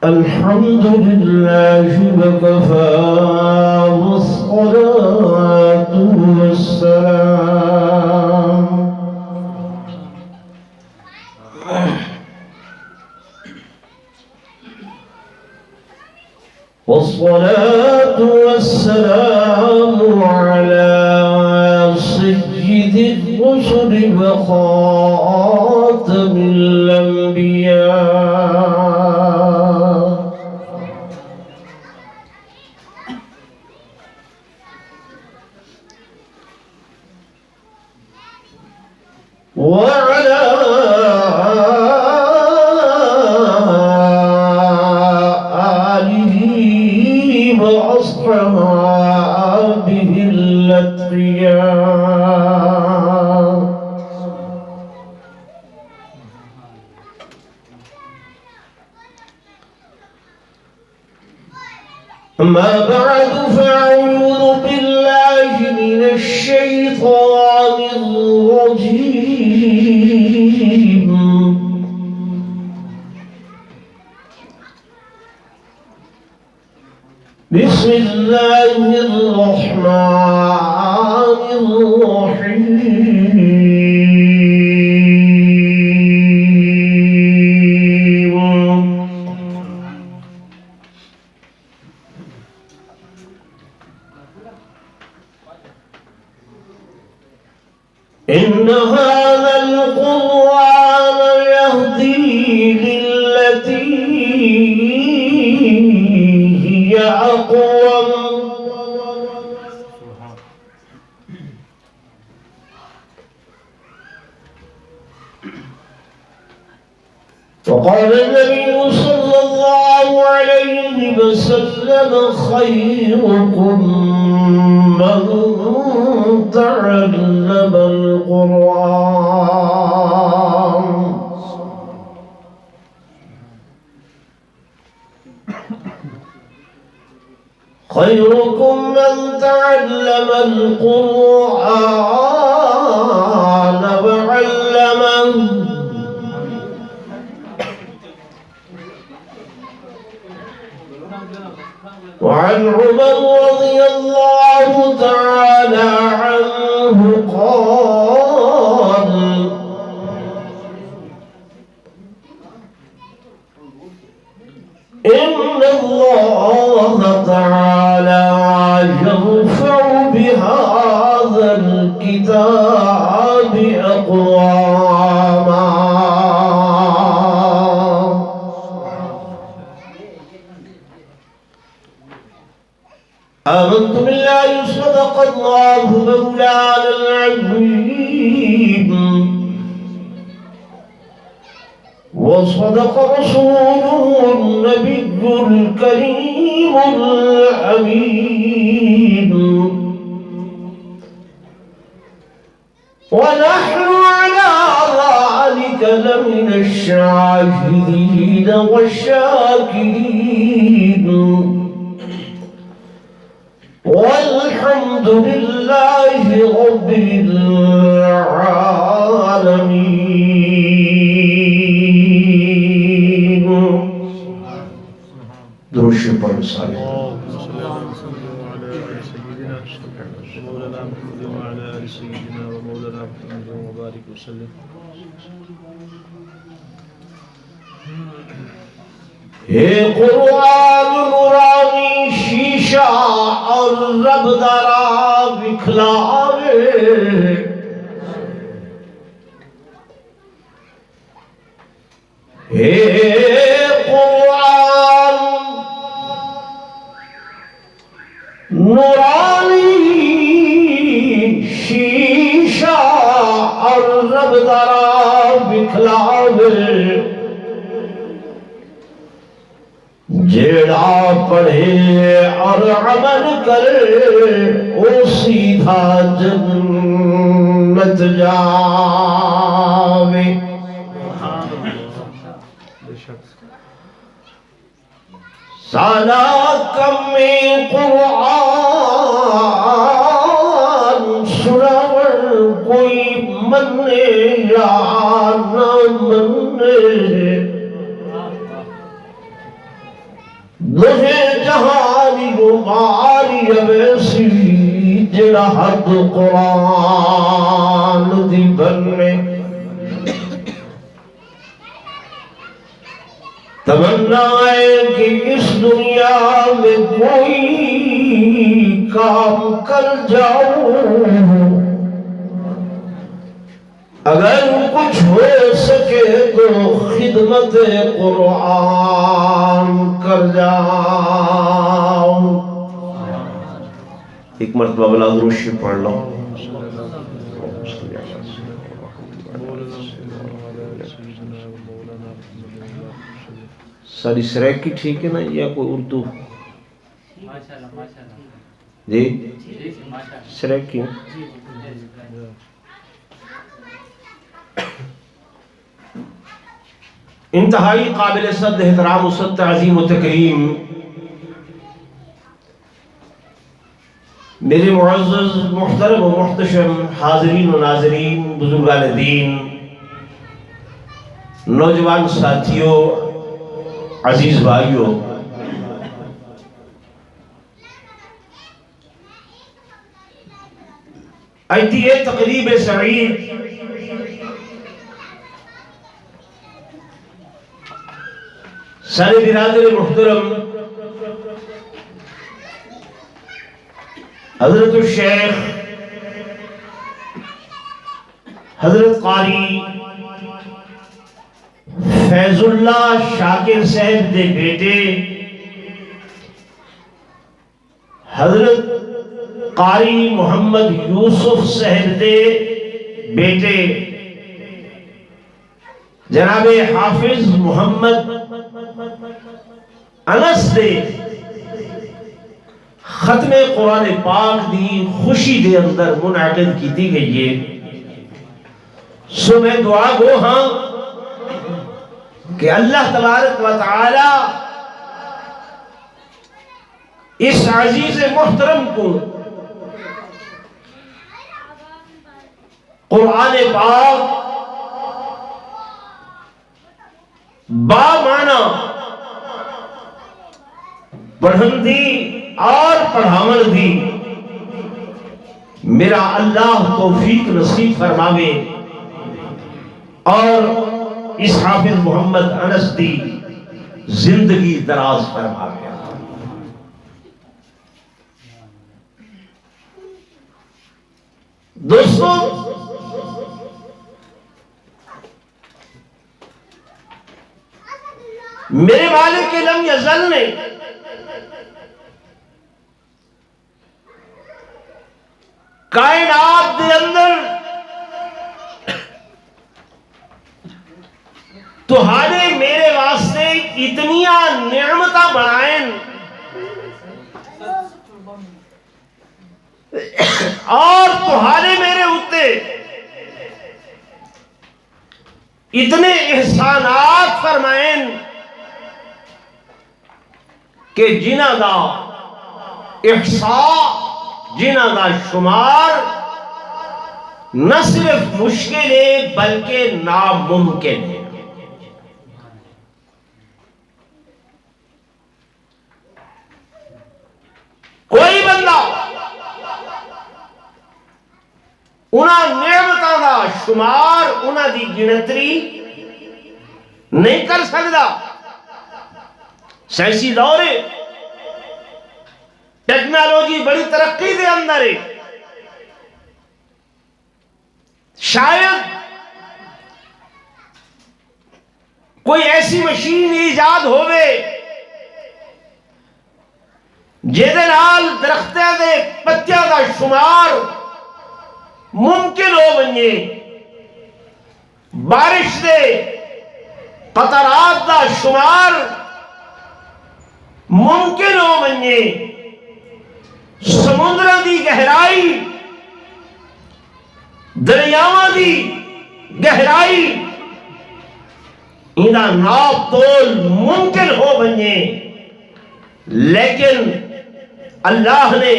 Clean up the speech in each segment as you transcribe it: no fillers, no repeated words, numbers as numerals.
الحمد لله وكفى والصلاة والسلام على سيد الرسل وخاتم الأنبياء وعلى آله وأصحابه الأتقياء. أما بعد فأعوذ بالله من الشيطان الرجيم. بسم الله الرحمن الرحيم. إن هذا القرآن يهدي للتي هي أقوم وقال النبي صلى الله عليه وسلم خيركم من تعلم القرآن. خيركم من تعلم القرآن وعلمه. وعن عمر رضي الله تعالى عنه قال إن الله تعالى يرفع بهذا الكتاب أقواما آمنت بالله صدق الله مولانا العظيم وصدق رسوله النبي الكريم الأمين. ونحن على ذلك لمن الشاهدين والشاكرين والحمد لله رب العالمين. درود پر صالح اے قرآن نورانی شیشہ اور رب دارا بکھلاوے. اے قرآن نورانی شیشہ اور رب دارا بکھلاوے. جیڑا پڑھے اور عمل کرے وہ سیدھا جنت جاوے. سالہ کم قرآن سناور کوئی مننے یا نہ مننے. لحد قرآن دی بننے تمنا ہے کہ اس دنیا میں کوئی کام کر جاؤں، اگر کچھ ہو سکے تو خدمت قرآن کر جاؤں۔ ایک مرتبہ بلا درود شریف پڑھ لو۔ ساری سریکی ٹھیک ہے نا یا کوئی اردو؟ جی سریکی انتہائی قابل صد احترام و صد تعظیم و تکریم میرے معزز محترم و محتشم حاضرین و ناظرین، بزرگان دین، نوجوان ساتھیوں، عزیز بھائیوں، ایتی تقریب سعید سارے برادر محترم حضرت الشیخ حضرت قاری فیض اللہ شاکر صاحب دے بیٹے حضرت قاری محمد یوسف صاحب دے بیٹے جناب حافظ محمد انس دے ختم قرآن پاک دی خوشی دے اندر منعقد کی تھی گئی ہے۔ سو میں دعا گو ہاں کہ اللہ تبارک و تعالی اس عزیز محترم کو قرآن پاک با معنی پڑھن دی اور پڑھاون دی میرا اللہ توفیق نصیب فرماوے اور اس حافظ محمد انس دی زندگی دراز فرماوے۔ دوستو، میرے مالک لم یزل نے کائنات دے اندر تہاڈے میرے واسطے اتنیاں نعمتاں بنائیں اور تہاڈے میرے اُتے اتنے احسانات فرمائیں کہ جنہ دا احصاء، جنہ دا شمار نہ صرف مشکل ہے بلکہ ناممکن ہے۔ کوئی بندہ انہاں نعمتاں دا شمار، انہاں دی گنتری نہیں کر سکتا۔ سائنسی دور ہے، ٹیکنالوجی بڑی ترقی دے اندر ہے، شاید کوئی ایسی مشین ایجاد ہوئے جیدے نال درختیاں دے پتیاں دا شمار ممکن ہو بنجے، بارش دے قطرات دا شمار ممکن ہو بنجے، سمندرہ دی گہرائی، دریاواں دی گہرائی انہاں ناپ تول ممکن ہو بنجے، لیکن اللہ نے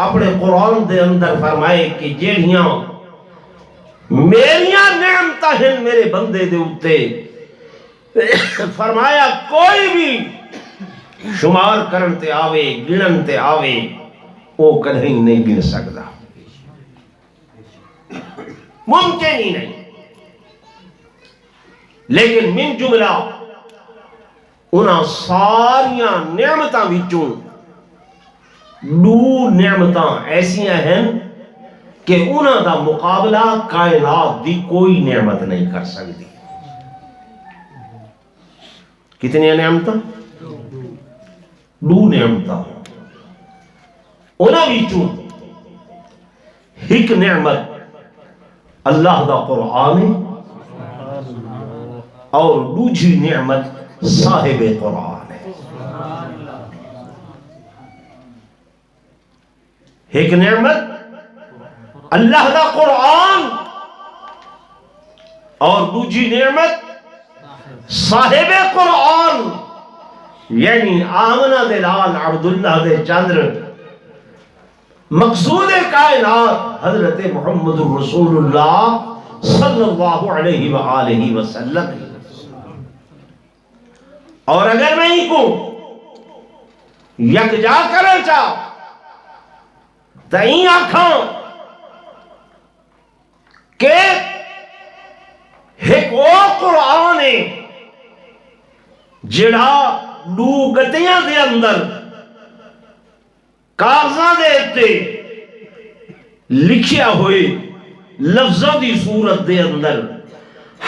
اپنے قرآن دے اندر فرمائے کہ جیڑیاں میریاں نعمتاں ہیں میرے بندے دے اتے، فرمایا کوئی بھی شمار کرن تے آوے، گنن تے آوے، وہ کدھیں نہیں گن سکتا۔ ممکن ہی نہیں. لیکن من جملہ انہاں ساریاں نعمتاں وچوں دو نعمتاں ایسیاں ہیں کہ انہاں دا مقابلہ کائنات دی کوئی نعمت نہیں کر سکتی. کتنی نعمتاں؟ دو نعمتاں. انہاں وچوں ایک نعمت اللہ دا قرآن ہے اور دوسری نعمت صاحب قرآن ہے. ایک نعمت اللہ دا قرآن اور دوسری نعمت صاحب قرآن، یعنی آمنہ دے لال عبداللہ دے چندر مقصود کائنات حضرت محمد رسول اللہ صلی اللہ علیہ وآلہ وسلم. اور اگر میں ہی کو یکجا کرنا چاہ تئیں آکھاں کہ ایک اور قرآن ہے جڑا دو گتیاں دے اندر کاغذاں دے تے لکھیا ہوئے لفظاں دی صورت دے اندر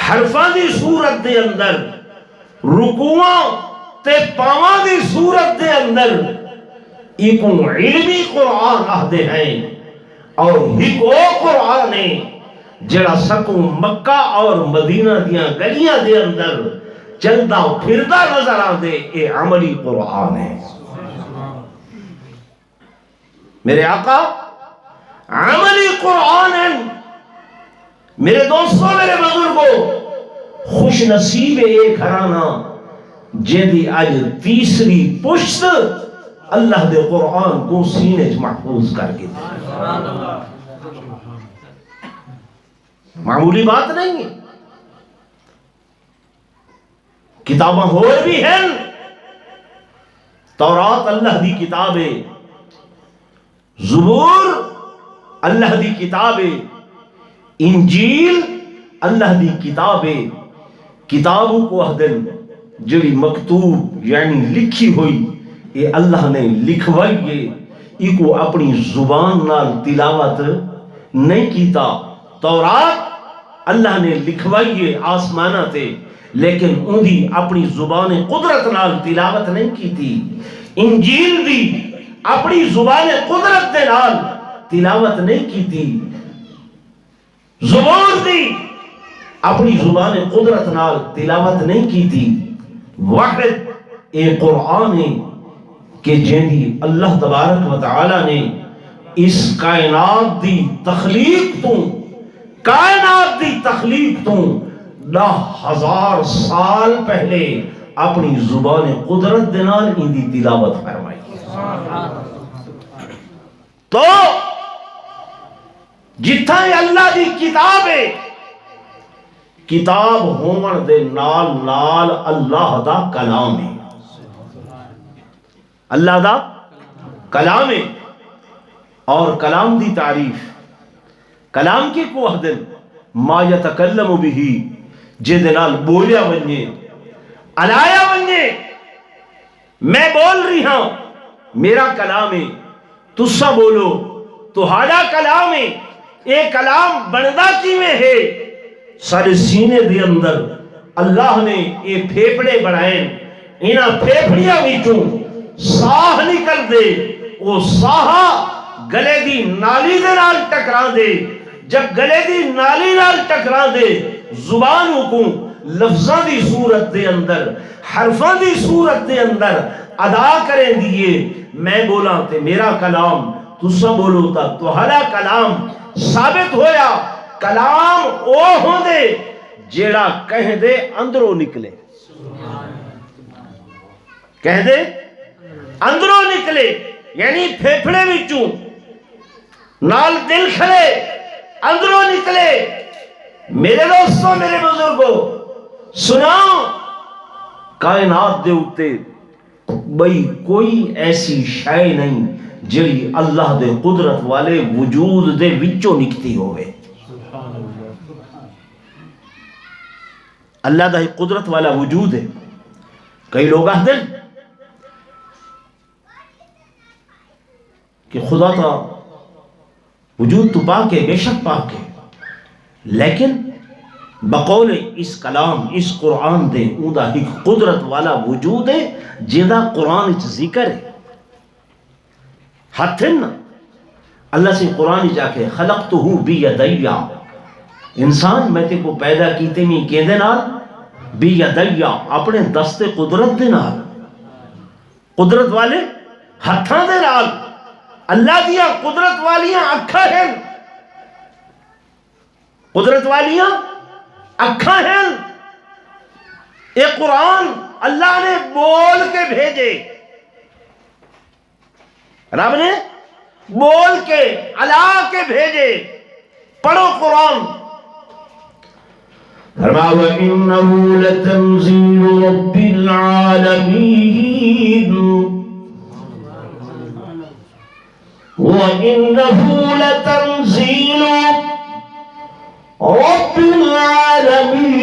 حرفاں دی صورت دے اندر رکوعاں تے پاواں دی صورت دے اندر ایک علمی قرآن آہدے ہیں اور ایک اور قرآن ہے جڑا سکوں مکہ اور مدینہ دیاں گلیاں دے اندر چلدا پھردا نظر آندے اے عملی قرآن ہے. میرے آقا عملی قرآن ہے. میرے دوستوں، میرے بزرگوں، خوش نصیب ایک گھرانہ جیدی آج تیسری پشت اللہ دے قرآن کو سینے محفوظ کر کے دے. معمولی بات نہیں ہے. کتاباں ہوئے بھی ہیں. تورات اللہ دی کتاب ہے، زبور اللہ دی کتاب ہے، انجیل اللہ دی کتاب ہے. کتابوں کو اہدن جڑی مکتوب یعنی لکھی ہوئی یہ اللہ نے لکھوائی ہے، یہ کو اپنی زبان نال تلاوت نہیں کیتا. تورات اللہ نے لکھوائی ہے آسمانہ تے، لیکن اندھی اپنی زبان قدرت نال تلاوت نہیں کیتی. انجیل دی اپنی زبان قدرت دے نال تلاوت نہیں کیتی. زبور دی اپنی زبان قدرت نال تلاوت نہیں کیتی. واحد اے قرآن ہے کہ جیندی اللہ تبارک و تعالی نے اس کائنات دی تخلیق تو کائنات دی تخلیق تو 10,000 سال پہلے اپنی زبان قدرت دے نال ان دی تلاوت فرمائی. تو جتھا اللہ دی کتاب ہے، کتاب ہون دے نال نال اللہ دا کلام ہے. اللہ دا کلام ہے. اور کلام دی تعریف کلام کی کو اہدن ما یتکلم بھی جے دنال بولیا ونجے علایا ونجے. میں بول رہی ہوں، میرا کلام ہے، تسا بولو تہاڈا کلام ہے. اے کلام بندا کیویں ہے؟ سارے سینے دے اندر اللہ نے اے پھیپڑے بنائے. انہاں پھیپڑیاں وچوں ساہ نکل دے. وہ ساہ گلے دی نالی دے نال ٹکرا دے. جب گلے دی نالی نال ٹکرا دے، زبان کو لفظاں دی صورت دے اندر حرفاں دی صورت دے اندر ادا کریں دیئے. میں بولا تے میرا کلام، تسا بولو تا تہاڈا کلام ثابت ہویا. کلام او ہوندے جیڑا کہہ دے اندروں نکلے. کہہ دے اندروں نکلے، یعنی پھیپھڑے وچوں نال دل کھلے اندروں نکلے. میرے دوستوں، میرے بزرگوں، سناؤ کائنات دے اتے بھئی کوئی ایسی شے نہیں جڑی اللہ دے قدرت والے وجود دے وچوں نکتی ہوئے. اللہ دا ہی قدرت والا وجود ہے. کئی لوگ آدھن کہ خدا تا وجود تو پاک ہے، بے شک پاک ہے، لیکن بقول اس کلام اس قرآن دے اوندا ہی قدرت والا وجود ہے جیدہ قرآن اچ ذکر ہے. ہاتھن اللہ سے قرآن جا کے خلقتہ بیدیا، انسان میں تے کو پیدا کیتے میں کیندے نال بیدیا، اپنے دست قدرت دے نال، قدرت والے ہاتھاں دے نال. اللہ دیا قدرت والیاں اکھاں ہیں، قدرت والیاں اکھاں ہیں. ایک قرآن اللہ نے بول کے بھیجے، رب نے بول کے علا کے بھیجے. پڑھو قرآن. فرمایا وَإِنَّهُ لَتَنزِيلُ رَبِّ الْعَالَمِينَ وَإِنَّهُ لَتَنزِيلُ رَبِّ الْعَالَمِينَ.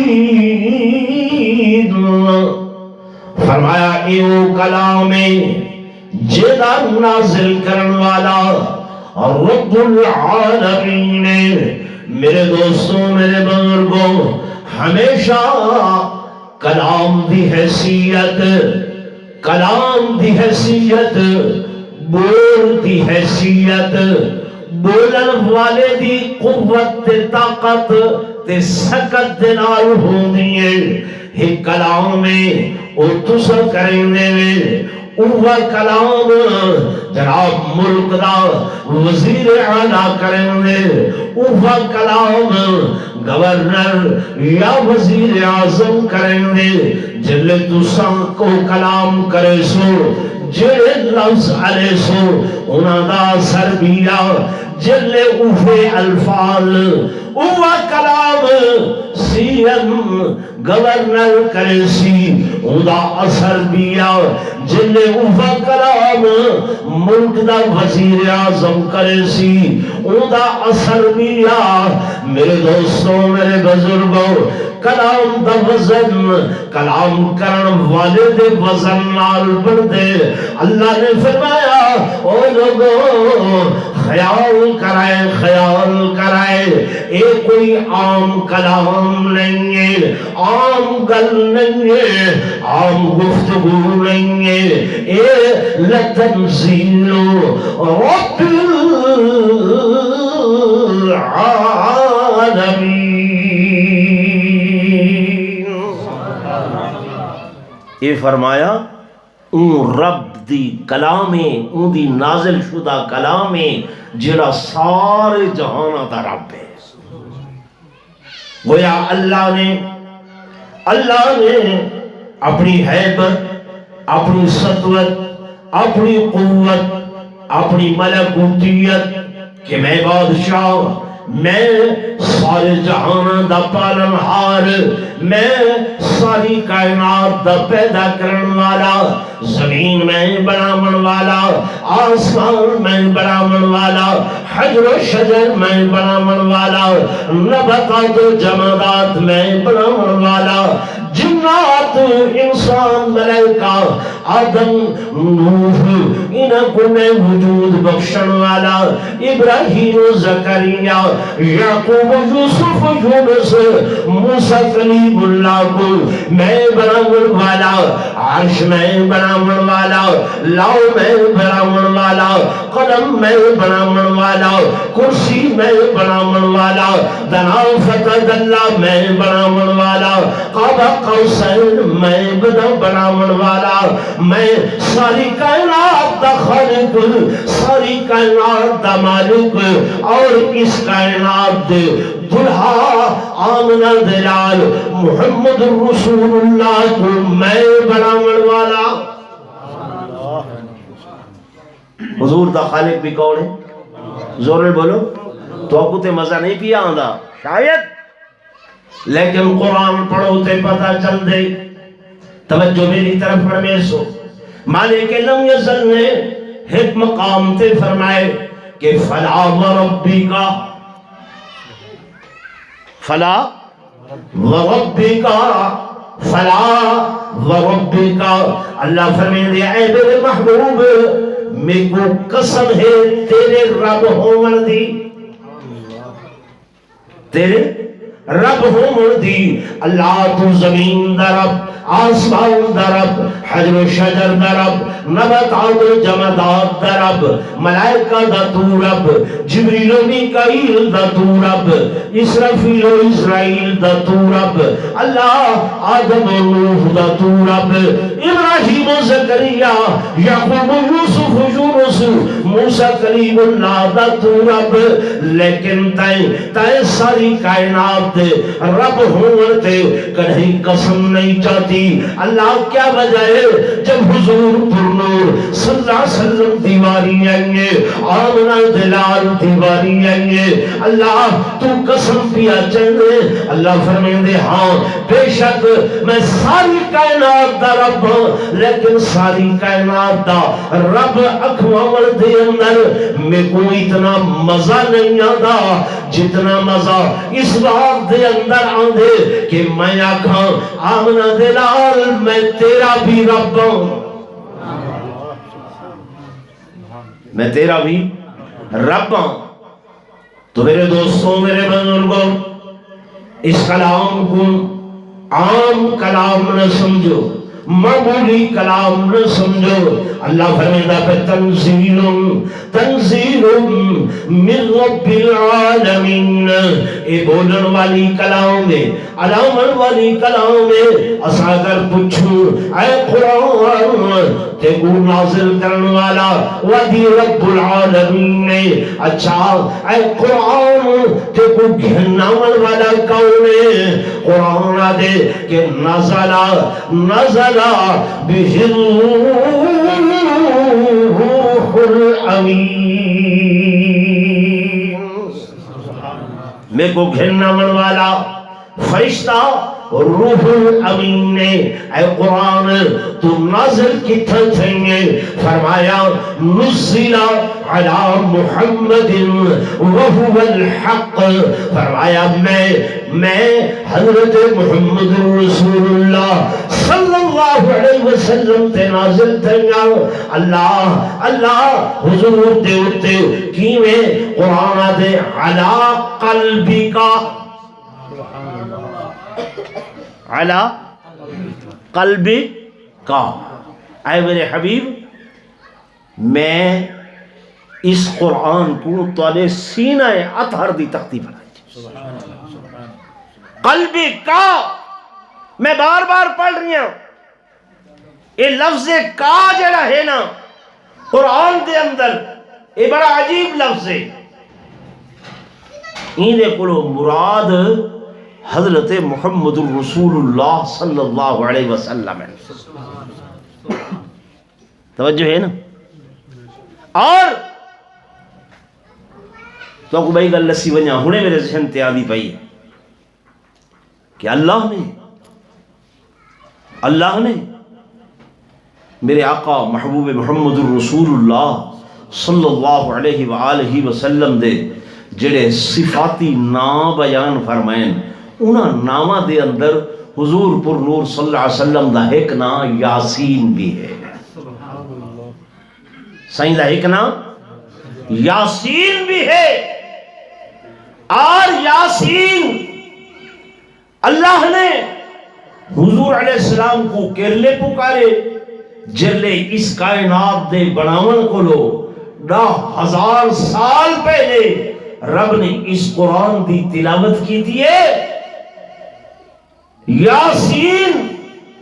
فرمایا ایو کلام جیدہ نازل کرن والا رب العالمین. میرے دوستوں میرے بزرگوں، ہمیشہ کلام دی حیثیت، کلام دی حیثیت، بول دی حیثیت، بولن والے دی قوت تے طاقت تے سکت دے نال ہوندی ہے. ایک کلام میں او تسا کریں دے اوہ کلام جناب ملک دا وزیر اعلیٰ کریں دے، اوہ کلام گورنر یا وزیر اعظم کریں دے. جلے تساں کو کلام کرے سو، جلے لفظ علیہ سو انہاں دا اثر بیا. جلے اوہ الفاظ اوہ کلام سی ایم گورنر کرے سی ادا اثر بیا. جلے اوہ کلام ملک دا وزیر اعظم کرے سی ادا اثر بیا. میرے دوستوں میرے بزرگوں، کلام دا وزن کلام کرن والے دے وزن نال بڑھدے. اللہ نے فرمایا او لوگوں خیال کرائے، خیال کرائے، اے کوئی عام کلام نہیں ہے، عام گل نہیں ہے، عام گفتگو نہیں ہے. اے لتنزیل رب العالمین. یہ فرمایا اون رب دی کلامیں، اون دی نازل شدہ کلامیں جڑا سارے جہانہ دا رب ہے. گویا اللہ نے اپنی حیبت، اپنی سطوت، اپنی قوت، اپنی ملکوتیت کہ میں بادشاہ، میں سارے جہان دا پالن ہار، میں ساری کائنات دا پیدا کرن والا، زمین میں بنامن والا، آسمان میں بنامن والا، حجر و شجر میں بنامن والا، نباتات و جمادات میں بنامن والا، جنات انسان ملائکہ آدم نوح انہاں کو میں وجود بخشن والا، ابراہیم زکریا یعقوب یوسف یونس موسیٰ کلیم اللہ کو میں بنامن والا، عرش میں بنامن والا، لاؤ میں بنامن والا، قلم میں بنامن والا، کرسی میں بنامن والا، دنا فتد اللہ میں بنامن والا، قابہ قوسین میں بنامن والا. میں ساری کائنات دا خالق، ساری کائنات دا مالک، اور اس کائنات دے دلہا آمنہ دلال محمد رسول اللہ کو میں بنامن والا. حضور دا خالق بھی کون ہے؟ زور بولو. تو آپ کو تے مزہ نہیں پیا آندہ شاید، لیکن قرآن پڑھو تے پتہ چل دے. توجہ میری طرف فرمیسو. مالک لم یزل نے ایک مقام تے فرمائے کہ فلا وربی کا، فلا وربک فلا وربک، اللہ فرمائے اے میرے محبوب میں کو قسم ہے تیرے رب ہون دی، تیرے رب ہون دی، اللہ تو زمین دا رب، آسمان دا رب، حجر و شجر دا رب، نباتات و جمادات دا رب، ملائکہ دا تو رب، جبریل و میکائیل دا تو رب، اسرافیل و اسرائیل دا تو رب، اللہ آدم و نوح دا تو رب، ابراہیم و زکریا، یعقوب و یوسف و یونس، موسیٰ کلیم اللہ دا تو رب، لیکن تائیں ساری کائنات رب ہوتے کہیں قسم نہیں چاہتی۔ اللہ کیا وجہ ہے؟ جب حضور پر نور صلی اللہ علیہ وسلم دیواری آئیں گے، آمنہ دلال دیواری آئیں گے، اللہ تو قسم پیا چاہنے، اللہ فرمائیں دے ہاں بے شک میں ساری کائنات دا رب ہوں، لیکن ساری کائنات دا رب اکوامر دے اندر میں کوئی اتنا مزہ نہیں آدھا جتنا مزہ اس بات دے اندر آندھے کہ میں آکھاں آمنہ دلال میں تیرا بھی رب ہوں، میں تیرا بھی رب ہوں۔ تو میرے دوستوں، میرے بزرگوں، اس کلام کو عام کلام نہ سمجھو، معمولی کلام نہ سمجھو۔ اللہ فرمیدہ پہ تنزیل من رب العالمین، اے بولن والی کلام میں، علامن والی کلام میں، اسا اگر پوچھوں اے قرآن تے کو نازل کرن والا ودی رب العالمین نے، اچھا اے قرآن تے کو گھناون والا کون ہے؟ قرآن دے کہ نزلہ بہ الروح الامین، میں کو گھناون والا فرشتہ روح الامین نے، اے قرآن تو نازل کتھا تھیں؟ فرمایا نزل علی محمد وہو الحق، فرمایا میں حضرت محمد رسول اللہ صلی اللہ علیہ وسلم تے نازل تھیں۔ اللہ حضور دے اتے کیویں قرآن دے علی قلبی کا، علی قلبی کا، اے میرے حبیب میں اس قرآن کو تولے سینہ اطہر دی تختی بنائی، قلبی کا، میں بار بار پڑھ رہی ہوں، یہ لفظ کا جڑا ہے نا قرآن دے اندر یہ بڑا عجیب لفظ ہے، ایندے کلو مراد حضرت محمد الرسول اللہ صلی اللہ علیہ وسلم ہے، توجہ ہے نا۔ اور تو کو بھائی گل لسی ونیا ہونے میرے ذہن تے آدھی پئی کہ اللہ نے میرے آقا محبوب محمد الرسول اللہ صلی اللہ علیہ وآلہ وسلم دے جڑے صفاتی نام بیان فرمائیں، انہاں نامہ دے اندر حضور پر نور صلی اللہ علیہ وسلم دا ایک نام یاسین بھی ہے، سائیں دا ایک نام یاسین بھی ہے، اور یاسین اللہ نے حضور علیہ السلام کو کرلے پکارے جرلے اس کائنات دے بناون کو لو 10,000 سال پہلے رب نے اس قرآن دی تلاوت کی دیئے، یاسین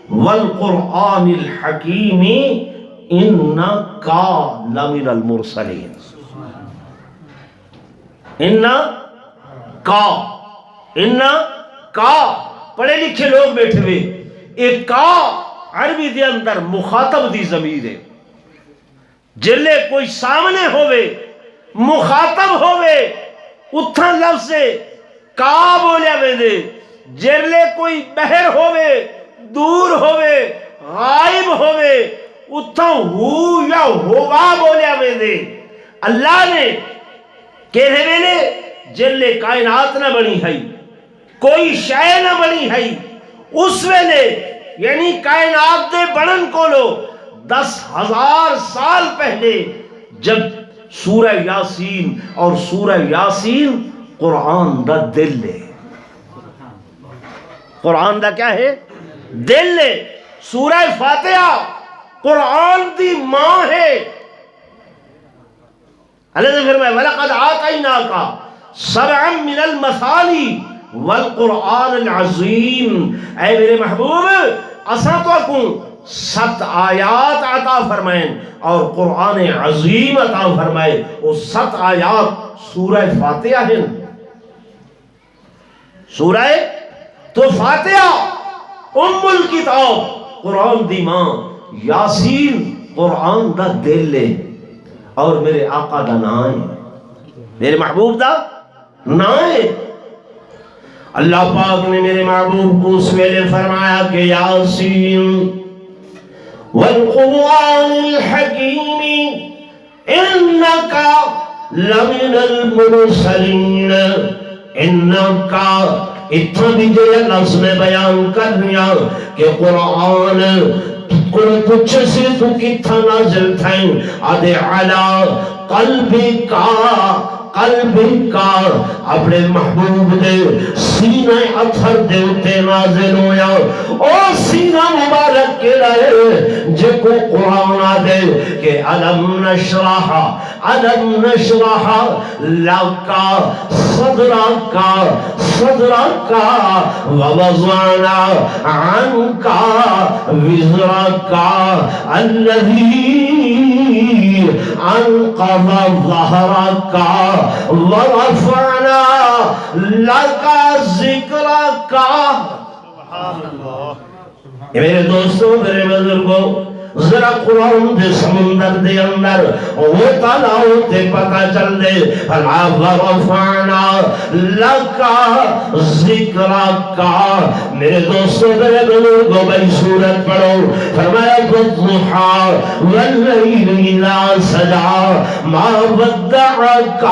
والقرآن الحکیم انکا لمن المرسلین، انکا پڑھے لکھے لوگ بیٹھے ہوئے، ایک کا عربی دے اندر مخاطب دی ضمیر ہے، جلے کوئی سامنے ہوئے مخاطب ہوئے اتھا لفظ کا بولیا میں دے، جلے کوئی بہر ہوئے دور ہوئے غائب ہوئے اتھا ہو یا ہوا بولیا میں دے۔ اللہ نے کہنے میں نے جلے کائنات نہ بنی ہے، کوئی شے نہ بنی ہے اس ویلے، یعنی کائنات دے بڑن کو لو 10,000 سال پہلے، جب سورہ یاسین، اور سورہ یاسین قرآن دا دل ہے، قرآن دا کیا ہے؟ دل ہے۔ سورہ فاتحہ قرآن دی ماں ہے۔ اللہ نے فرمایا وَلَقَدْ آتَيْنَاكَ سَبْعًا مِنَ الْمَثَانِي وَالْقُرْآنِ الْعَظِيمِ، اے میرے محبوب اساں تو کو 7 آیات عطا فرمائیں اور قرآن عظیم عطا فرمائے۔ وہ 7 آیات سورہ فاتحہ ہیں۔ سورہ تو فاتحہ ام الکتاب، قرآن دی ماں، یاسین قرآن دا دل ہے، اور میرے آقا دا نام ہے، میرے محبوب دا نام ہے۔ اللہ پاک نے میرے محبوب کو اس ویلے فرمایا کہ یاسین والقرآن الحکیم انکا لمن المرسلین، انکا اتنا بھی جو یہ لفظ میں بیان کر رہا کہ قرآن کچھ سے تو کتھا نازل تھائیں، آدھے علا قلبی کا اپنے محبوب دے سینہ اثر دے اتے نازل ہویا، اور سینہ مبارک کے لئے جے کو قرآن آدھے کہ علم نشرح لکا صدرکا ووضعنا عنکا وزرکا الذی انقض ظہرکا ورفعنا لکا ذکرکا۔ میرے دوستوں، میرے بزرگوں، ذرا قرآن دے سمندر دے اندر وہ تالاؤ تے پتہ چل دے ورفعنا لکا ذکرکا۔ میرے دوستوں، میرے بزرگوں، بھائی سورت پڑھو، فرمایا والضحی واللیل اذا سجی ما ودعک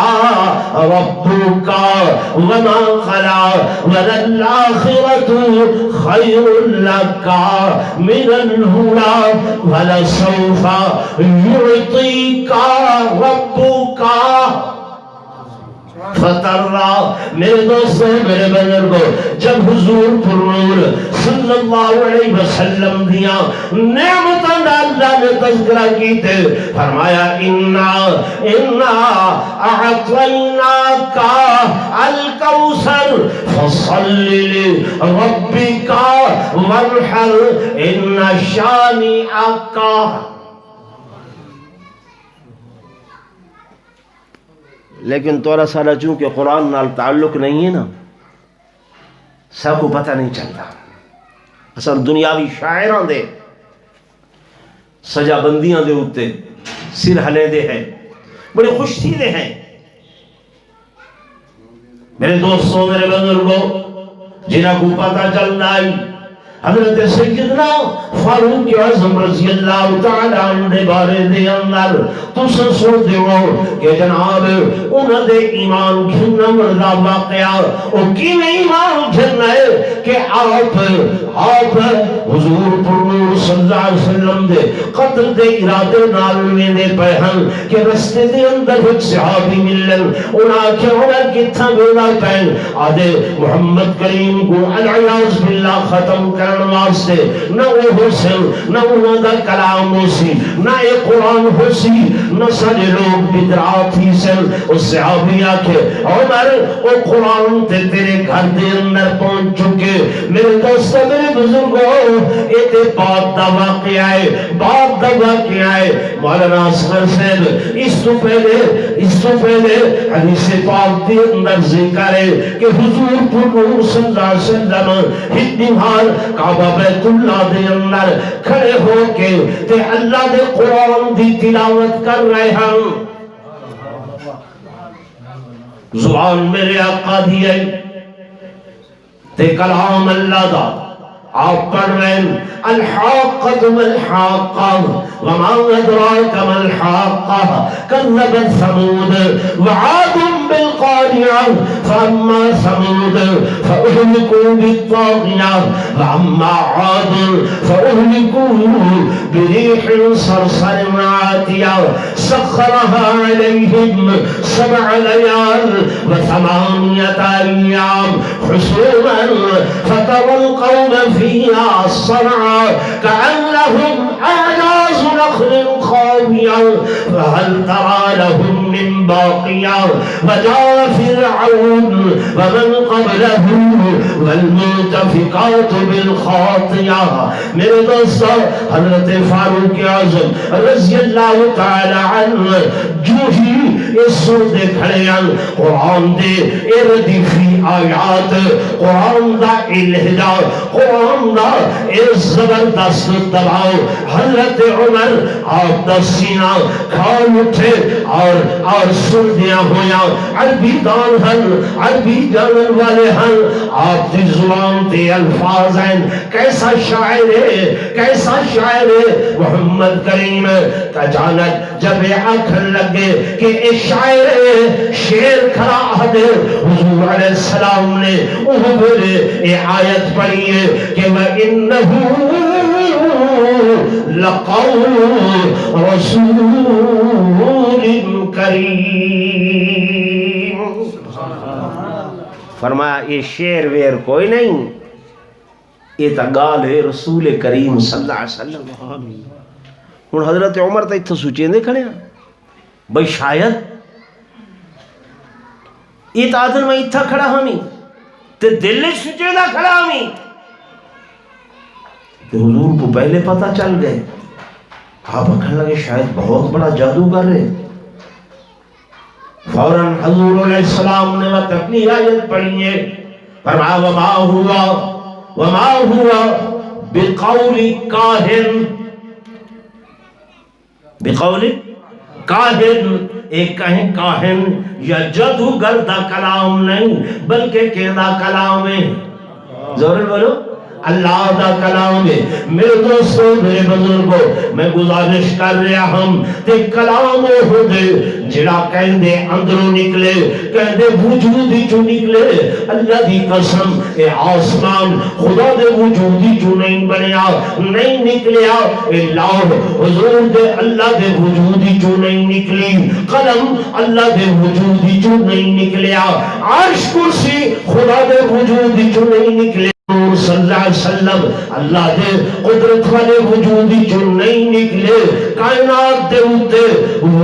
ربک وما قلی وللآخرۃ خیر لک من الأولی وَلَسَوْفَ يُعْطِيكَ رَبُّكَ فترہ۔ میرے دوستوں، میرے بزرگوں، جب حضور پرنور صلی اللہ علیہ وسلم دیا نعمتاں اللہ نے تذکرہ کی تھے، فرمایا اِنَّا أَعْطَيْنَاكَ الْكَوْثَرَ فَصَلِّ لِرَبِّكَ وَانْحَرْ إِنَّ شَانِئَكَ۔ لیکن تورا سارا چونکہ قرآن نال تعلق نہیں ہے نا، سب کو پتہ نہیں چلتا۔ اصل دنیاوی شاعران دے سجا بندیاں دے ہوتے سر ہلے دے ہیں، بڑے خوش تھی دے ہیں۔ میرے دوستوں، میرے بزرگوں، جنہاں کو پتہ چل رہا حضرت سیدنا فاروق اعظم رضی اللہ تعالیٰ عنہ بارے دے اندر تو سن دے ہو کہ جناب انہوں دے ایمان کھننا مردا واقعہ او کی میں ایمان کھننا ہے کہ آپ حضور پرنور صلی اللہ علیہ وسلم دے قتل دے ارادے نالوے دے پہن کہ رستے دے اندر ایک صحابی ملن انہاں کے عمر کی تھا بینا پہن آدھے محمد کریم کو العیاض باللہ ختم کر واسطے نہ وہ حسن نہ انہوں دا کلام ہو سی نہ ایک قرآن ہو سی نہ سارے لوگ بدرات ہی سن اس صحابی آکے عمر وہ قرآن تے تیرے گھر دے اندر پہنچ چکے۔ میرے دوستہ، میرے بزرگوں، ایتے بات دا واقعہ ہے مولانا اصغر صاحب اس تو پہلے حدیث پاک دے اندر ذکر ہے کہ حضور پرنور صلی اللہ علیہ وسلم اتنی حال کعبہ بیت اللہ دے اندر کھڑے ہو کے تے اللہ دے قرآن دی تلاوت کر رہے ہیں۔ زبان میرے آقا دی ہے تے کلام اللہ دا آپ پڑھ رہے ہیں الحاقۃ مالحاقہ وما ادراک مالحاقہ کذبت ثمود وعاد بالقارعة فأما ثمود فأهلكوا بالطاغية وأما عاد فأهلكوا بريح صرصر عاتية سخرها عليهم 7 ليال و8 أيام حسوما فترى القوم فيها صرعى كأنهم أعجاز نخل خاوية فهل ترى لهم من باقية وجاء فرعون ومن قبله والمؤتفكات بالخاطئة. میرے دوستو حضرت فاروق اعظم رضی اللہ تعالی عنہ جو ہی اس سورت کھڑے ہیں قرآن دے اردفی آیات قرآن دا الہجا قرآن دا اس زبردست دباؤ حضرت عمر آپ دا سینہ کھال اٹھے اور سن دیا ہویا عربی دان ہن عربی جانن والے ہن آپ دی زبان تے الفاظ ہیں کیسا شاعر ہے محمد کریم اچانک جب آنکھن لگے کہ اے شاعر شیر کھڑا آدھے حضور علیہ السلام نے بولے اے آیت پڑھی ہے کہ وَإِنَّهُ لَقَوْلُ رَسُولٍ کریم. فرمایا یہ شعر ویر کوئی نہیں، یہ تا گال ہے رسول کریم صلی اللہ علیہ وسلم. ہن حضرت عمر تا اتھا سوچیں دے کھڑے ہیں بھئی شاید یہ تا آدھر میں اتھا کھڑا ہمیں تے دل سوچیں دا کھڑا ہمیں کہ حضور کو پہلے پتہ چل گئے. آپ اکھن لگے شاید بہت بڑا جادوگر ہے. فوراً حضور علیہ السلام نے وقت اپنی آیت پڑھی ہے فرمایا وما ہوا بقول کاہن ایک کہیں کاہن یا جادوگر دا کلام نہیں بلکہ کہنا کلام ہے. ضرور بولو اللہ دا کلام ہے. میرے دوستو میرے بزرگوں میں گزارش کر رہا ہم تے کلام ہو دے جڑا کہندے اندروں نکلے کہندے وجودی چو نکلے. اللہ دی قسم اے آسمان خدا دے وجودی چو نہیں بنیا نہیں نکلیا. اے لوح حضور دے اللہ دے وجودی چو نہیں نکلی. قلم اللہ دے وجودی چو نہیں نکلیا. عرش کرسی خدا دے وجودی چو نہیں نکلے. صلی اللہ علیہ وسلم اللہ دے قدرت والے وجودی جو نہیں نکلے. کائنات دے ہوتے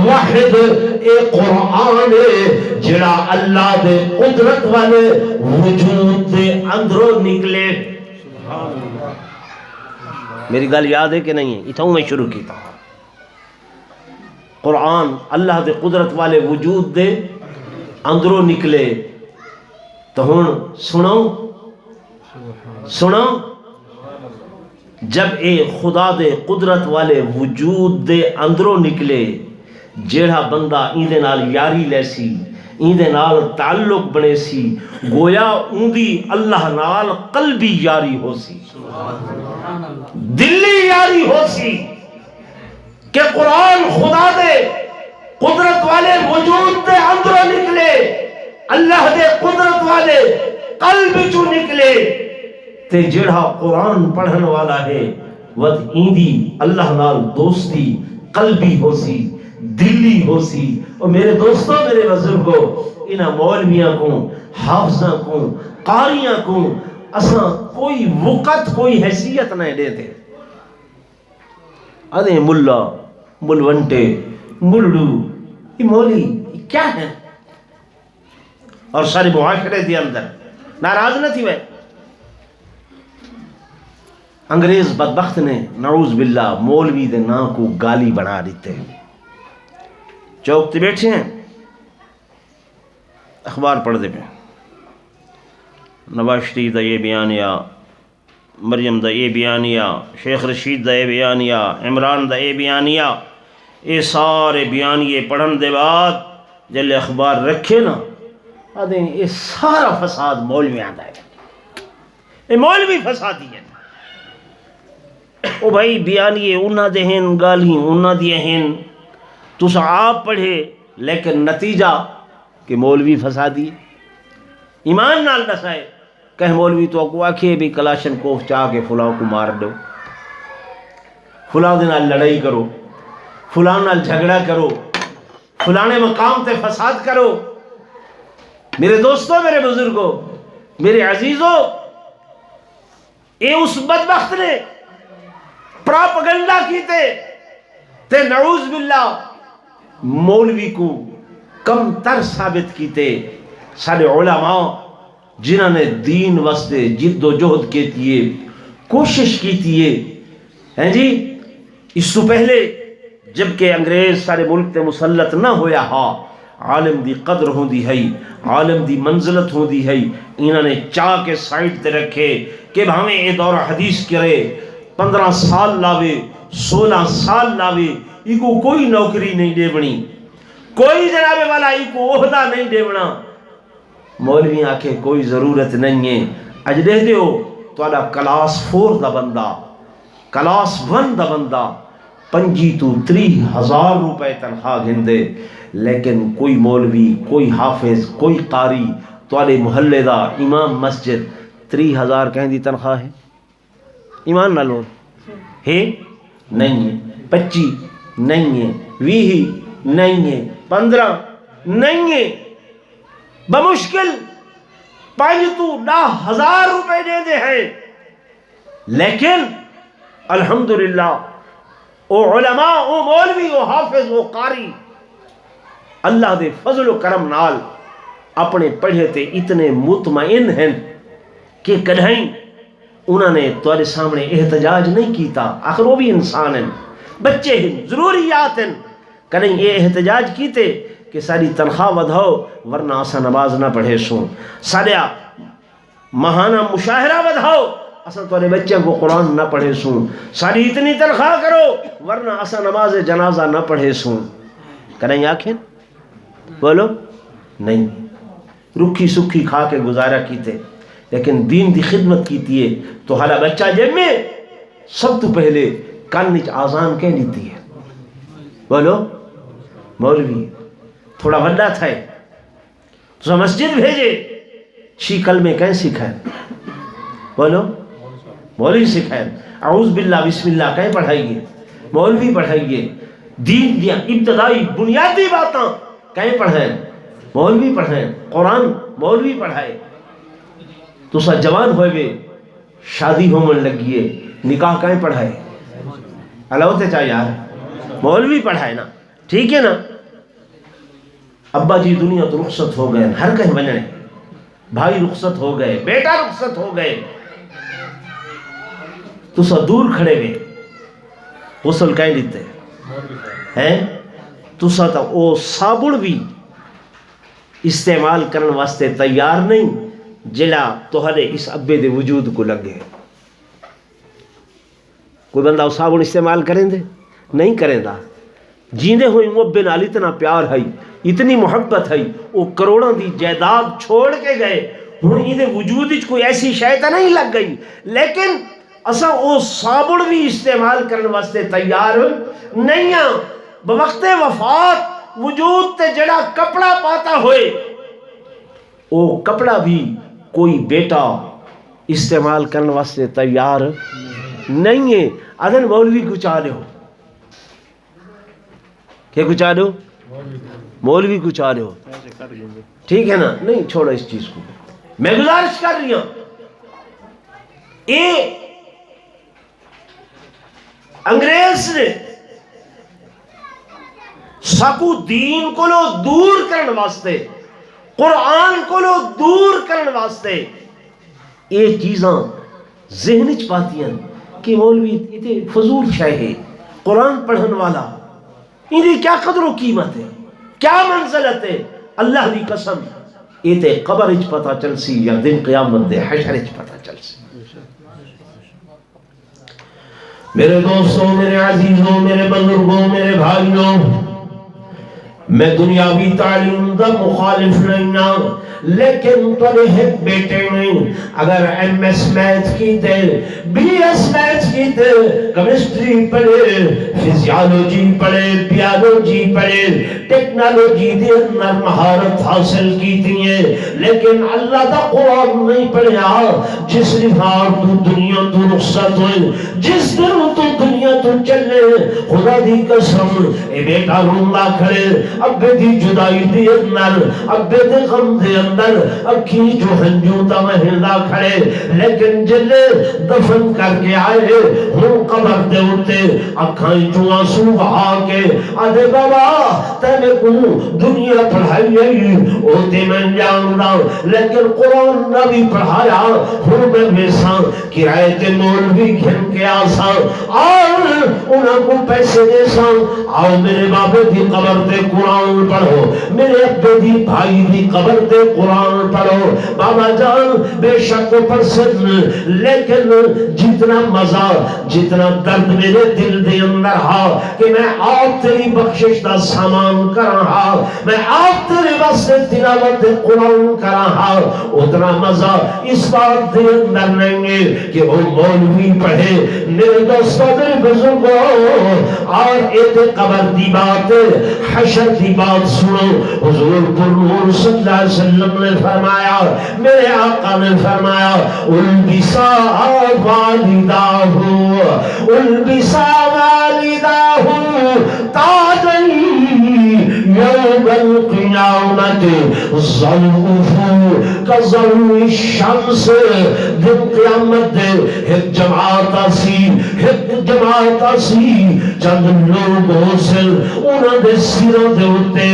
واحد ایک قرآن ہے جڑا اللہ دے قدرت والے وجود دے اندروں نکلے. میری گل یاد ہے کہ نہیں ہے؟ اتھاؤں میں شروع کیتا قرآن اللہ دے قدرت والے وجود دے اندروں نکلے. تو ہن سنو جب اے خدا دے قدرت والے وجود دے اندروں نکلے جیڑا بندہ ایندے نال یاری لے سی ایندے نال تعلق بنے سی گویا اوندی اللہ نال قلبی یاری ہو سی دلی یاری ہو سی کہ قرآن خدا دے قدرت والے وجود دے اندروں نکلے اللہ دے قدرت والے قلب چو نکلے. تے جڑا قرآن پڑھن والا ہے ود ایندی اللہ نال دوستی قلبی ہو سی دلی ہو سی. اور میرے دوستوں میرے بزرگوں انہاں مولویاں کو حافظاں کو قاریاں کو اساں کوئی وقت کوئی حیثیت نہیں دیتے. ادھے ملا ملونٹے ملڑو یہ مولی کیا ہے اور سارے معاشرے دے اندر ناراض نہ تھی. میں انگریز بدبخت نے نعوذ باللہ مولوی دے نا کو گالی بنا دیتے. چوک تے بیٹھے ہیں اخبار پڑھ دے پہ نواز شریف دا یہ بیانیہ مریم دا یہ بیانیہ شیخ رشید دا یہ بیانیہ عمران دا یہ بیانیہ یہ سارے بیانیے پڑھن دے بعد جلے اخبار رکھے نا آدھیں یہ سارا فساد مولوی آدھا ہے. یہ مولوی فسادی ہے. او بھائی بیانیے انہاں دے ہیں گالی انہاں دے ہیں تُس آپ پڑھے لیکن نتیجہ کہ مولوی فسادی ایمان نال دسائے کہ مولوی تو کو آکھے بھی کلاشن کوف چاہ کے فلاں کو مار دو، فلاں دے نال لڑائی کرو، فلاں نال جھگڑا کرو، فلانے مقام تے فساد کرو۔ میرے دوستوں، میرے بزرگوں، میرے عزیزوں، اے اس بدبخت نے پراپگنڈا کیتے تے نعوذ باللہ مولوی کو کم تر ثابت کیتے۔ سارے علماء جنہوں نے دین واسطے جد و جہد کیتی ہے، کوشش کیتی ہے جی، اس تو پہلے جبکہ انگریز سارے ملک تے مسلط نہ ہویا ہا، عالم دی قدر ہوندی ہے، عالم دی منزلت ہوندی ہے، انہوں نے چاہ کے سائٹ تے رکھے کہ ہمیں یہ دور حدیث کرے 15 سال لاوے 16 سال لاوے، ایکو کوئی نوکری نہیں دے بنی، کوئی جناب والا ایکو عہدہ نہیں دے بنا۔ مولوی آکھے کوئی ضرورت نہیں ہے، اج دے دیو تو آدھا کلاس 4 دا بندہ، کلاس 1 دا بندہ 25 تو 30 ہزار روپے تنخواہ گھندے، لیکن کوئی مولوی، کوئی حافظ، کوئی قاری توالے محلے دا امام مسجد 30 ہزار کہیں دی تنخواہ ہے؟ ایمان نہ لو ہے؟ نہیں ہے۔ 25 نہیں ہے، 20 نہیں ہے، 15 نہیں ہے، بمشکل 5 تو 10 ہزار روپے دے دے ہیں۔ لیکن الحمدللہ او علماء، او مولوی، او حافظ، او قاری اللہ دے فضل و کرم نال اپنے پڑھے تے اتنے مطمئن ہیں کہ کدھیں انہوں نے تمہارے سامنے احتجاج نہیں کیتا، آخر وہ بھی انسان ہیں، بچے ہیں، ضروریات ہیں، کدھیں یہ احتجاج کیتے کہ ساری تنخواہ ودھاؤ ورنہ اسا نماز نہ پڑھے سوں، سارا ماہانہ مشاہرہ ودھاؤ اسا تمہارے بچوں کو قرآن نہ پڑھے سوں، ساری اتنی تنخواہ کرو ورنہ اسا نماز جنازہ نہ پڑھے سوں، کدھیں آنکھیں؟ بولو نہیں، رکھی سکھی کھا کے گزارا کیتے، لیکن دین دی خدمت کیتی ہے تو حالا بچہ جب میں سب تو پہلے کانچ آزان کہہ لیتی ہے۔ بولو مولوی تھوڑا بڑا تھا تو مسجد بھیجے، 6 کلمے کہیں سکھائیں؟ بولو مولوی سکھائیں، اعوذ باللہ بسم اللہ کہیں پڑھائیے؟ مولوی پڑھائیے، دین دیا ابتدائی بنیادی باتاں کہیں پڑھائیں؟ مولوی پڑھائیں، قرآن مولوی پڑھائے۔ تو سا جوان ہوئے گے، شادی ہومن لگیے، نکاح کہیں پڑھائے؟ اللہ ہوتے چاہے یار مولوی پڑھائے نا، ٹھیک ہے نا؟ ابا جی دنیا تو رخصت ہو گئے، ہر کہیں بننے، بھائی رخصت ہو گئے، بیٹا رخصت ہو گئے، تو سا دور کھڑے گئے، غسل کہیں لیتے ہیں؟ تو سا تا او صابن بھی استعمال کرنے واسطے تیار نہیں جلا توہرے اس ابے دے وجود کو لگے۔ کوئی بندہ وہ صابن استعمال کریں دے؟ نہیں کریں دا۔ جیندے ہوئی وہ ابے نال اتنا پیار ہے، اتنی محبت ہے، وہ کروڑوں دی جائیداد چھوڑ کے گئے، ہن یہ وجود وچ کوئی ایسی شے نہیں لگ گئی، لیکن اساں وہ صابن بھی استعمال کرنے واسطے تیار نہیں ہاں۔ بوقت وفات وجود تے جڑا کپڑا پاتا ہوئے، وہ کپڑا بھی کوئی بیٹا استعمال کرنے واسطے تیار نہیں ہے۔ ادھن مولوی کو چاہ رہے ہو، کیا کو چاہ رہے ہو؟ مولوی کو چاہ رہے ہو، ٹھیک ہے نا؟ نہیں چھوڑو اس چیز کو، میں گزارش کر رہی ہوں، یہ انگریز نے سکو دین کو لو دور کرنے واسطے، قرآن کو لو دور کرنے واسطے یہ چیزاں ذہن چ پاتی ہیں کہ مولوی یہ فضول شے ہے، قرآن پڑھن والا انہیں کیا قدر و قیمت ہے، کیا منزلت ہے؟ اللہ دی قسم یہ تے قبر چ پتہ چل سی یا دن قیامت دے حشر چ پتہ چل سی۔ میرے دوستوں، میرے عزیزوں، میرے بزرگوں، میرے بھائیوں، میں دنیاوی تعلیم دا مخالف نہیں نا، لیکن تو ایک بیٹے میں اگر ایم ایس میتھ کی تے بی ایس میتھ کی تے کیمسٹری پڑھے فزیالوجی پڑھے بیالوجی پڑھے ٹیکنالوجی دے اندر مہارت حاصل کی تھی لیکن اللہ دا قرآن نہیں پڑھیا جس نفار تو دنیا تو رخصت ہوئے جس دن تو دنیا تو چلے خدا دی قسم اے بیٹا روندہ کھڑے ابے دی جدائی دی اندر ابے دی غم دی اندر اکھی جو ہنجوتا مہندہ کھڑے لیکن جلے دفن کر کے آئے ہوں قبر دے ہوتے اکھائیں جو آنسو بہا کے آدھے بابا تینے کو دنیا پڑھائی ہے ہوتے میں جاننا لیکن قرآن نہ بھی پڑھایا ہوں میں ویسا کرائے تے مولوی گھن کے آسا اور انہاں کو پیسے دے سا آؤ میرے بابے دی قبر تے قرآن پڑھو میرے ابے دی بھائی دی قبر تے قرآن پڑھو بابا جان بے شک پرسن لیکن جتنا مزہ جتنا درد میرے دل دے اندر ہا کہ میں آپ تیری بخشش دا سامان کرا ہا میں آپ تیرے واسطے تلاوت قرآن کرا ہا اتنا مزہ اس بات دے اندر نہیں گے کہ وہ مولوی پڑھے میرے دوستوں میرے بزرگوں اور ایک قبر دی بات حشر دی بات سنو حضور پر نور صلی اللہ علیہ وسلم نے فرمایا میرے آقا نے فرمایا البسا والداہو البسا والداہو تاجی یوم القیامت ظلفو کظلم الشمس دن قیامت دے ایک جماعت آسی چند لوگ ہو سن انہوں دے سیروں دے ہوتے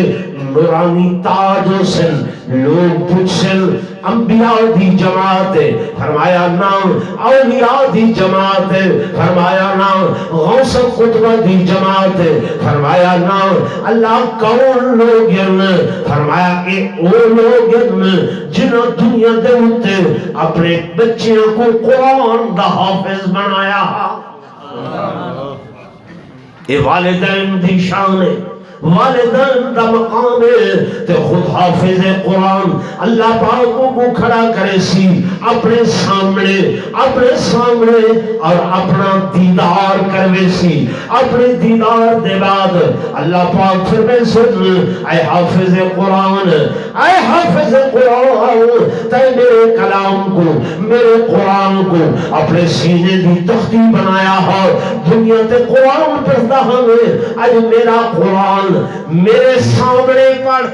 نورانی تاج ہو سن لوگ پوچھ سن انبیاء دی جماعت فرمایا نام اولیاء دی جماعت فرمایا نام غوث خطبہ دی جماعت فرمایا نام اللہ کون لوگ فرمایا کہ وہ لوگ جنہوں دنیا دے ہوتے اپنے بچیوں کو قرآن دا حافظ بنایا اے والدین دی شان ہے والدین دا مقام ہے تے خود حافظ قرآن اللہ پاکوں کو کھڑا کرے سی اپنے سامنے اور اپنا دیدار کروے سی اپنے دیدار دے بعد اللہ پاک فرمے سن اے حافظ قرآن تے میرے کلام کو میرے قرآن کو اپنے سینے دی تختی بنایا ہو دنیا تے قرآن پڑھتا ہمیں آج میرا قرآن میرے سامنے پڑھ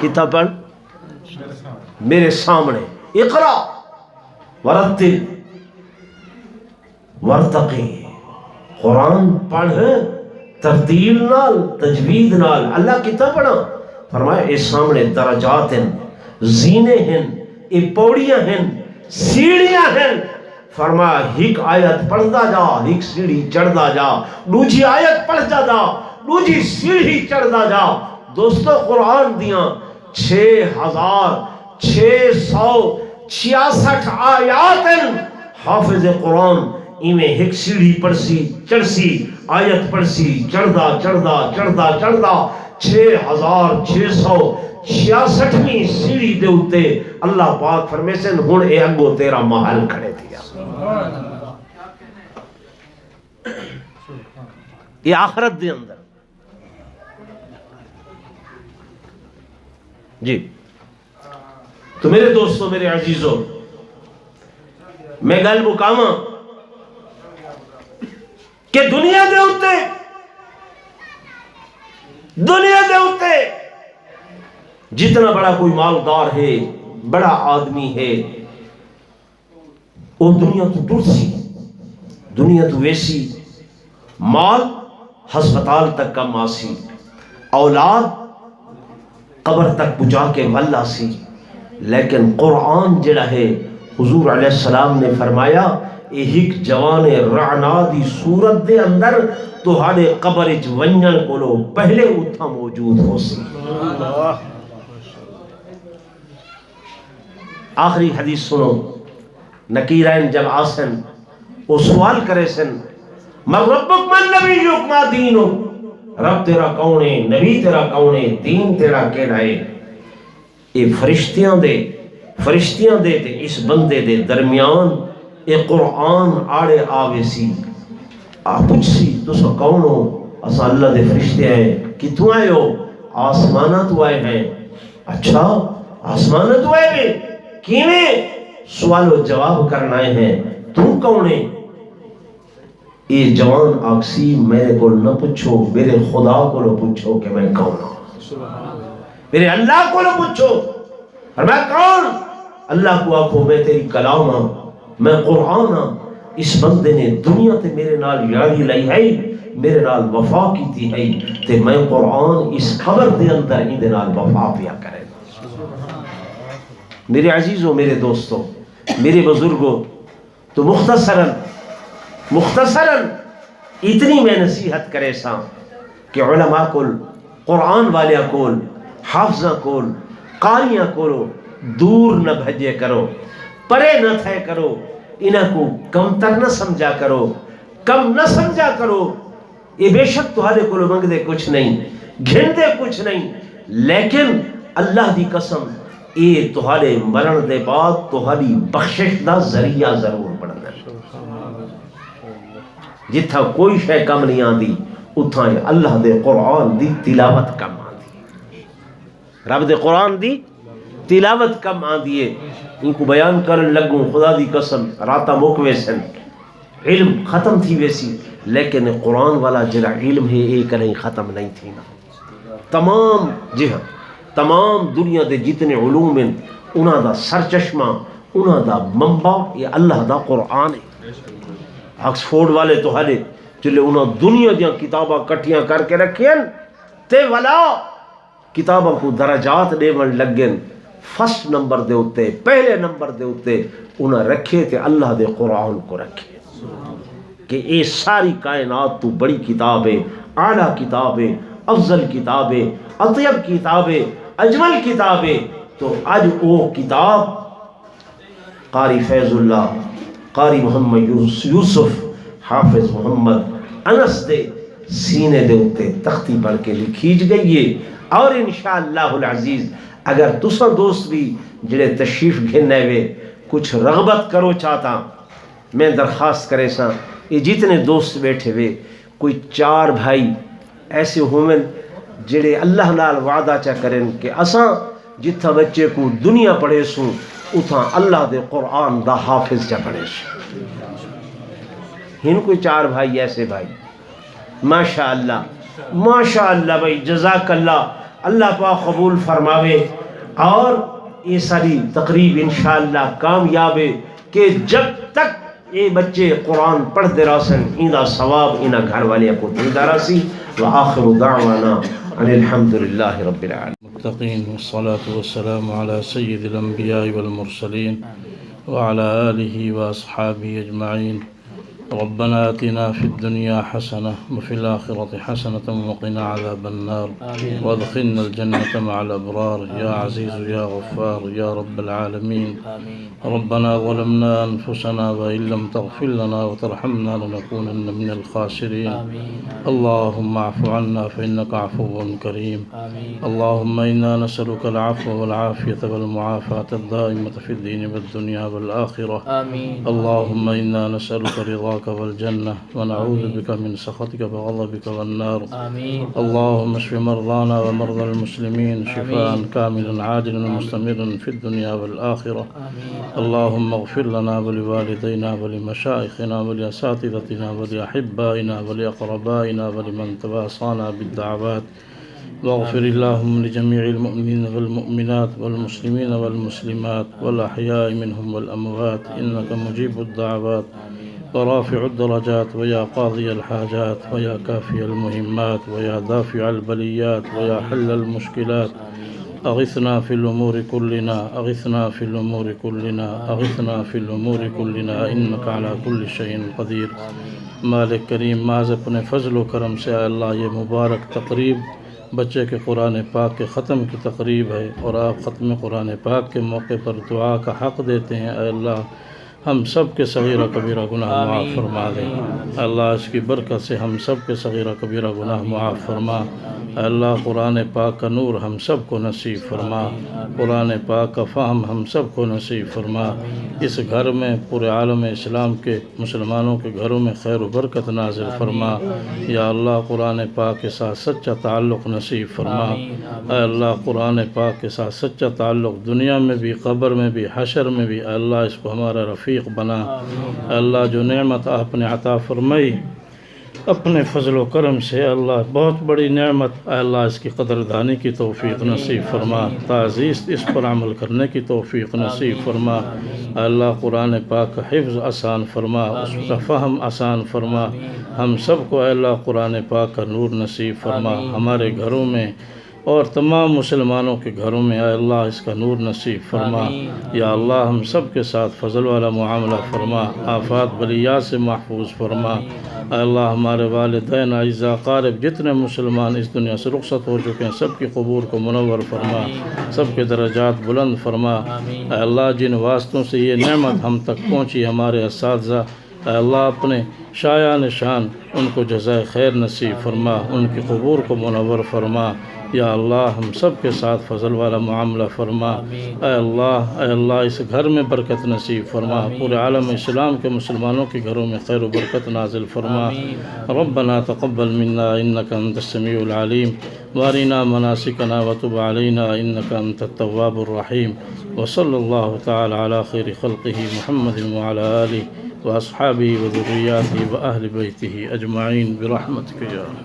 کتاب پڑھ میرے سامنے اقرا ورتل ورتقی قرآن پڑھ ترتیل نال تجوید نال اللہ کتاب پڑھا فرمایا اس سامنے درجات ہیں زینے ہیں اے پوڑیاں ہیں سیڑھیاں ہیں فرمایا ایک آیت پڑھتا جا ایک سیڑھی چڑھتا جا دوجی آیت پڑھتا جا دوجی سیڑھی چڑھتا جا دوستو قرآن دیاں 6666 آیات ہیں حافظ قرآن ایمیں ایک سیڑھی پڑھسی چڑھسی آیت پڑھسی چڑھدا چڑھدا چڑھدا چڑھدا 6666ویں سیڑھی دے ہوتے اللہ پاک فرمے سے ہن اے اگو تیرا محل کھڑے دیا یہ آخرت دے اندر جی تو میرے دوستو میرے عزیزو میں گل مقامہ کہ دنیا دے ہوتے جتنا بڑا کوئی مالدار ہے بڑا آدمی ہے وہ دنیا تو ٹرسی دنیا تو ویسی مال ہسپتال تک کا ماسی اولاد قبر تک پہنچا کے واللہ سی لیکن قرآن جڑا ہے حضور علیہ السلام نے فرمایا ایک جوان رعنا دی صورت دے اندر تو ہاڑے قبر اچ ونجن کولو پہلے اتھا موجود ہو سی آخری حدیث سنو نکیرین جب آسن وہ سوال کرے سن من ربک من نبیک ما دینو رب تیرا کون ہے، نبی تیرا کون ہے، دین تیرا کیڑا ہے۔ یہ فرشتیاں دے تے اس بندے دے درمیان اے قرآن آڑے آوے سی، پوچھ سی تسا کون ہو؟ اسا اللہ دے فرشتے ہیں۔ کتوں آئے ہو؟ آسمانہ تو آئے ہیں۔ اچھا آسمانہ تو آئے ہیں، کیویں؟ سوال و جواب کرنا ہیں۔ تو کون ہے؟ یہ جوان آکسی میرے کو نہ پوچھو، میرے خدا کو نہ پوچھو کہ میں کون ہوں، میرے اللہ کو نہ پوچھو۔ اور میں کون؟ اللہ کو آکھو میں تیری کلام ہوں، میں قرآن ہوں۔ اس بندے نے دنیا تے میرے نال یاری لائی ہے، میرے نال وفا کی تھی ہے، تے میں قرآن اس خبر دے اندر ہی دے نال وفا پیا کرے۔ میرے عزیزوں، میرے دوستوں، میرے بزرگوں، تو مختصراً اتنی میں نصیحت کرے ساں کہ علماء کول، قرآن والیاں کول، حافظاں کول، قاریاں کولو دور نہ بھجے کرو، پرے نہ تھے کرو، انہاں کو کم تر نہ سمجھا کرو، کم نہ سمجھا کرو۔ یہ بے شک تہاڈے کولو منگ دے کچھ نہیں، گھن دے کچھ نہیں، لیکن اللہ دی قسم یہ تہاڈے مرن دے بعد تہاڈی بخشش دا ذریعہ ضرور بننا۔ جتھا کوئی شے کم نہیں آندی، اتھاں اللہ دے قرآن دی تلاوت کم آندی، رب دے قرآن دی تلاوت کم آندی ہے۔ ان کو بیان کرن لگوں خدا دی قسم راتا موکوے سن، علم ختم تھی ویسی، لیکن قرآن والا جڑا علم ہے ایک نہیں ختم نہیں تھی نا۔ تمام جہاں تمام دنیا دے جتنے علوم ہیں انہاں دا سرچشمہ، انہاں دا منبع یہ اللہ دا قرآن ہے۔ آکسفورڈ والے تو ہلے چلے انہاں دنیا دیاں کتاباں کٹیاں کر کے رکھیں تے والا کتاباں کو درجات دیون لگن، فرسٹ نمبر دے ہوتے، پہلے نمبر دے ہوتے انہاں رکھے تے اللہ دے قرآن کو رکھے کہ اے ساری کائنات تو بڑی کتاب ہے، اعلیٰ کتاب ہے، افضل کتاب ہے، اطیب کتاب ہے، اجمل کتاب ہے۔ تو آج وہ کتاب قاری فیض اللہ، قاری محمد یوسف، حافظ محمد انس دے سینے دے ہوتے تختی پڑھ کے لکھیج گئی ہے۔ اور انشاءاللہ العزیز اگر تسا دوست بھی جڑے تشریف گھنے ہوئے کچھ رغبت کرو چاہتا، میں درخواست کرے سا یہ جتنے دوست بیٹھے ہوئے کوئی 4 بھائی ایسے ہوئے جڑے اللہ نال وعدہ چا کریں کہ اساں جتھا بچے کو دنیا پڑھے سوں اتھا اللہ دے قرآن دا حافظ چا پڑھے سوں۔ ہن کوئی 4 بھائی ایسے بھائی، ماشاءاللہ ماشاءاللہ بھائی، جزاک اللہ، اللہ پاک قبول فرماوے۔ اور یہ ساری تقریب انشاءاللہ کامیاب ہے کہ جب تک یہ بچے قرآن پڑھ دے راسن ایندہ ثواب انہا گھر والے کو دیدہ راسی۔ وآخر دعوانا ان الحمدللہ رب العالمین۔ متقین والصلاة والسلام على سید الانبیاء والمرسلین وعلى آلہ واصحابہ اجمعین۔ ربنا آتنا في الدنيا حسنة وفي الآخرة حسنة وقنا عذاب النار وادخلنا الجنة مع الأبرار يا عزيز يا غفار يا رب العالمين. ربنا ظلمنا أنفسنا وإن لم تغفر لنا وترحمنا لنكونن من الخاسرين. اللهم اعف عنا فإنك عفو كريم. اللهم إنا نسألك العفو والعافية والمعافاة الدائمة في الدين والدنيا والآخرة. اللهم إنا نسألك رضاك والجنة ونعوذ بك من سخطك وغضبك والنار. اللهم اشف مرضانا ومرضى المسلمين شفاء كاملا عاجلا مستمرا في الدنيا والآخرة. اللهم اغفر لنا ولوالدينا ولمشايخنا ولأساتذتنا ولأحبائنا ولأقربائنا ولمن تواصانا بالدعوات. واغفر اللهم لجميع المؤمنين والمؤمنات والمسلمين والمسلمات والأحياء منهم والأموات إنك مجيب الدعوات ورافع الدرجات ويا قاضي الحاجات ويا كافي المهمات ويا دافع البليات ويا حل المشكلات. أغثنا في الأمور كلنا، أغثنا في الأمور كلنا، أغثنا في الأمور كلنا إنك على كل شيء قدير. مالک کریم معاذ اپنے فضل و کرم سے اللہ یہ مبارک تقریب بچے کے قرآن پاک کے ختم کی تقریب ہے اور آپ ختم قرآن پاک کے موقع پر دعا کا حق دیتے ہیں۔ اے اللہ ہم سب کے صغیرہ کبیرہ گناہ معاف فرما دے۔ اللہ اس کی برکت سے ہم سب کے صغیرہ کبیرہ گناہ معاف فرما۔ اللہ قرآن پاک کا نور ہم سب کو نصیب فرما، قرآن پاک کا فہم ہم سب کو نصیب فرما۔ اس گھر میں پورے عالم اسلام کے مسلمانوں کے گھروں میں خیر و برکت نازل فرما۔ یا اللہ قرآن پاک کے ساتھ سچا تعلق نصیب فرما۔ اے اللہ قرآن پاک کے ساتھ سچا تعلق دنیا میں بھی، قبر میں بھی، حشر میں بھی، اے اللہ اس کو ہمارا رفیق بنا۔ اے اللہ جو نعمت آپ نے عطا فرمائی اپنے فضل و کرم سے، اللہ بہت بڑی نعمت، اے اللہ اس کی قدردانی کی توفیق نصیب فرما، تعزیز اس پر عمل کرنے کی توفیق نصیب فرما۔ اے اللہ قرآن پاک کا حفظ آسان فرما، اس کا فہم آسان فرما۔ ہم سب کو اے اللہ قرآن پاک کا نور نصیب فرما، ہمارے گھروں میں اور تمام مسلمانوں کے گھروں میں اے اللہ اس کا نور نصیب فرما۔ یا اللہ ہم سب کے ساتھ فضل والا معاملہ فرما، آفات بلیات سے محفوظ فرما۔ اے اللہ ہمارے والدین، اعزاء، اقارب، جتنے مسلمان اس دنیا سے رخصت ہو چکے ہیں سب کی قبور کو منور فرما، سب کے درجات بلند فرما۔ اے اللہ جن واسطوں سے یہ نعمت ہم تک پہنچی، ہمارے اساتذہ، اے اللہ اپنے شایان شان ان کو جزائے خیر نصیب فرما، ان کی قبور کو منور فرما۔ یا اللہ ہم سب کے ساتھ فضل والا معاملہ فرما۔ اے اللہ اس گھر میں برکت نصیب فرما، پورے عالم اسلام کے مسلمانوں کے گھروں میں خیر و برکت نازل فرما۔ ربنا تقبل منا انك انت السميع العليم وارنا مناسكنا وتب علينا انك انت التواب الرحيم، وصلى الله تعالى على خير خلقه محمد وعلى آله وأصحابه وذرياته وأهل بيته أجمعين برحمتك يا رب۔